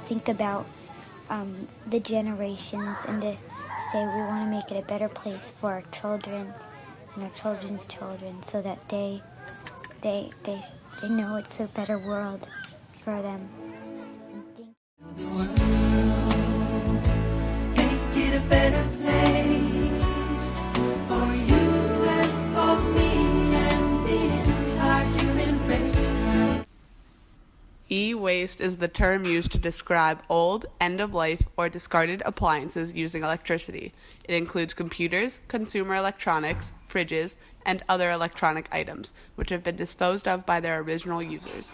think about the generations and to say we want to make it a better place for our children and our children's children, so that they know it's a better world for them. Make it a better place for you and for me and the entire human race. E-waste is the term used to describe old, end-of-life, or discarded appliances using electricity. It includes computers, consumer electronics, fridges, and other electronic items, which have been disposed of by their original users.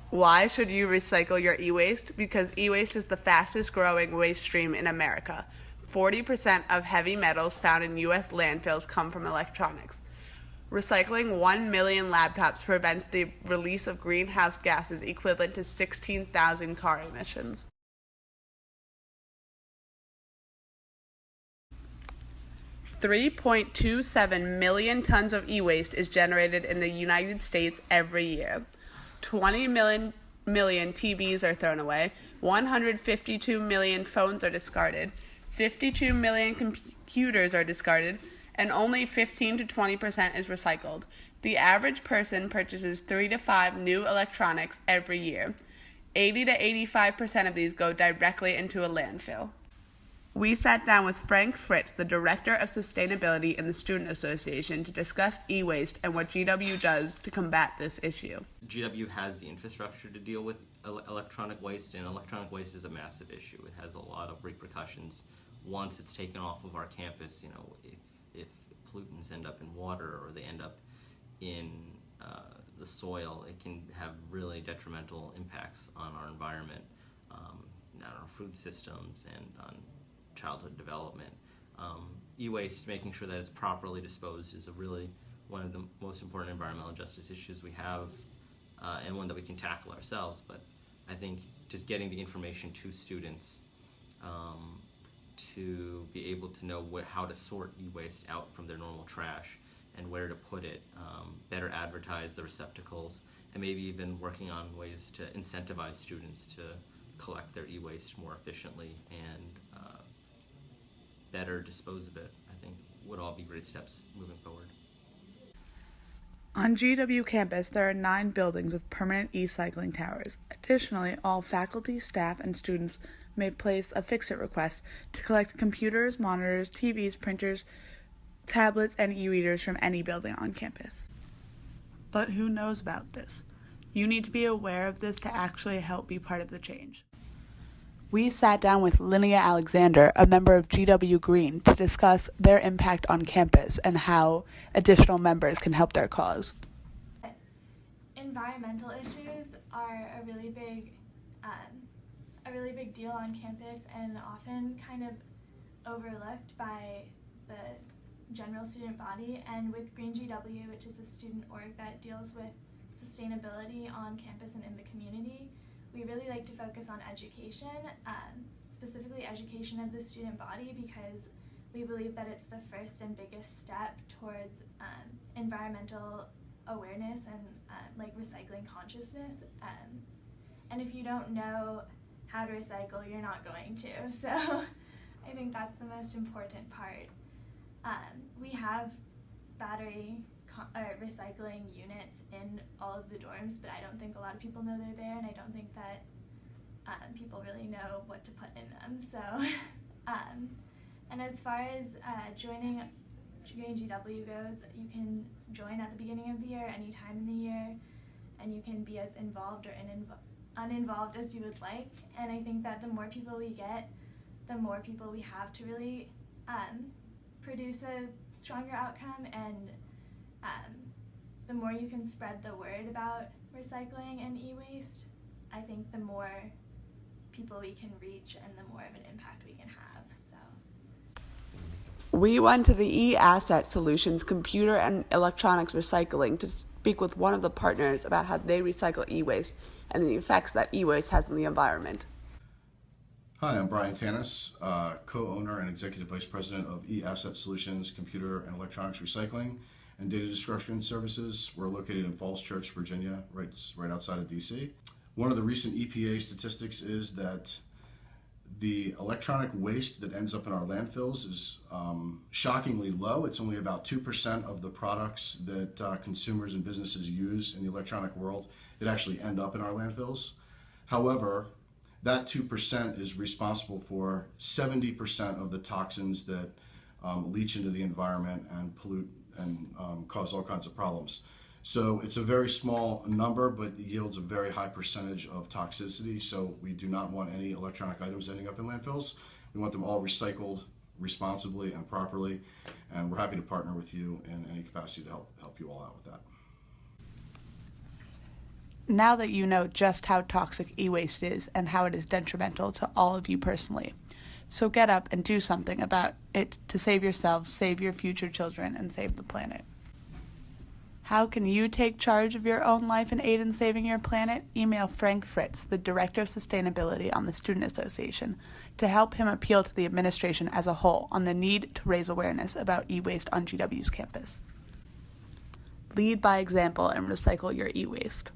Why should you recycle your e-waste? Because e-waste is the fastest growing waste stream in America. 40% of heavy metals found in U.S. landfills come from electronics. Recycling 1 million laptops prevents the release of greenhouse gases equivalent to 16,000 car emissions. $3.27 million tons of e-waste is generated in the United States every year. 20 million TVs are thrown away, 152 million phones are discarded, 52 million computers are discarded, and only 15 to 20% is recycled. The average person purchases 3 to 5 new electronics every year. 80 to 85% of these go directly into a landfill. We sat down with Frank Fritz, the Director of Sustainability in the Student Association, to discuss e-waste and what GW does to combat this issue. GW has the infrastructure to deal with electronic waste, and electronic waste is a massive issue. It has a lot of repercussions once it's taken off of our campus. You know, if pollutants end up in water or they end up in the soil, it can have really detrimental impacts on our environment, on our food systems, and on childhood development. E-waste, making sure that it's properly disposed, is really one of the most important environmental justice issues we have, and one that we can tackle ourselves. But I think just getting the information to students to be able to know how to sort e-waste out from their normal trash and where to put it, better advertise the receptacles, and maybe even working on ways to incentivize students to collect their e-waste more efficiently and better dispose of it, I think would all be great steps moving forward. On GW campus, there are 9 buildings with permanent e-cycling towers. Additionally, all faculty, staff, and students may place a fix-it request to collect computers, monitors, TVs, printers, tablets, and e-readers from any building on campus. But who knows about this? You need to be aware of this to actually help be part of the change. We sat down with Linnea Alexander, a member of GW Green, to discuss their impact on campus and how additional members can help their cause. Environmental issues are a really big deal on campus and often kind of overlooked by the general student body. And with Green GW, which is a student org that deals with sustainability on campus and in the community, we really like to focus on education, specifically education of the student body, because we believe that it's the first and biggest step towards environmental awareness and like recycling consciousness. And if you don't know how to recycle, you're not going to. So I think that's the most important part. We have battery recycling units in all of the dorms, but I don't think a lot of people know they're there, and I don't think that people really know what to put in them. So, and as far as joining Green GW goes, you can join at the beginning of the year, any time in the year, and you can be as involved or uninvolved as you would like. And I think that the more people we get, the more people we have to really produce a stronger outcome, and the more you can spread the word about recycling and e-waste, I think the more people we can reach and the more of an impact we can have. So we went to the e-asset solutions computer and electronics recycling to speak with one of the partners about how they recycle e-waste and the effects that e-waste has on the environment. Hi, I'm Brian Tanis, co-owner and executive vice president of e-asset solutions computer and electronics recycling and data destruction services. We're located in Falls Church, Virginia, right outside of DC. One of the recent EPA statistics is that the electronic waste that ends up in our landfills is shockingly low. It's only about 2% of the products that consumers and businesses use in the electronic world that actually end up in our landfills. However, that 2% is responsible for 70% of the toxins that leach into the environment and pollute and cause all kinds of problems. So it's a very small number, but it yields a very high percentage of toxicity. So we do not want any electronic items ending up in landfills. We want them all recycled responsibly and properly, and we're happy to partner with you in any capacity to help you all out with that. Now that you know just how toxic e-waste is and how it is detrimental to all of you personally, so get up and do something about it to save yourselves, save your future children, and save the planet. How can you take charge of your own life and aid in saving your planet? Email Frank Fritz, the Director of Sustainability on the Student Association, to help him appeal to the administration as a whole on the need to raise awareness about e-waste on GW's campus. Lead by example and recycle your e-waste.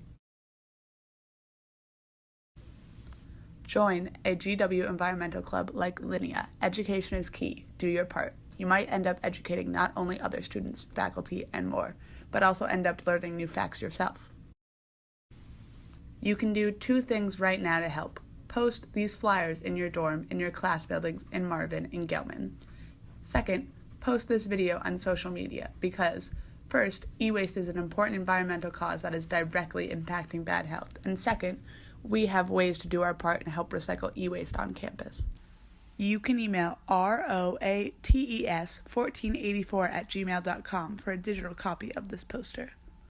Join a GW environmental club like Linea. Education is key. Do your part. You might end up educating not only other students, faculty, and more, but also end up learning new facts yourself. You can do 2 things right now to help. Post these flyers in your dorm, in your class buildings, in Marvin, in Gelman. Second, post this video on social media because, first, e-waste is an important environmental cause that is directly impacting bad health. And second, we have ways to do our part and help recycle e-waste on campus. You can email roates1484@gmail.com for a digital copy of this poster.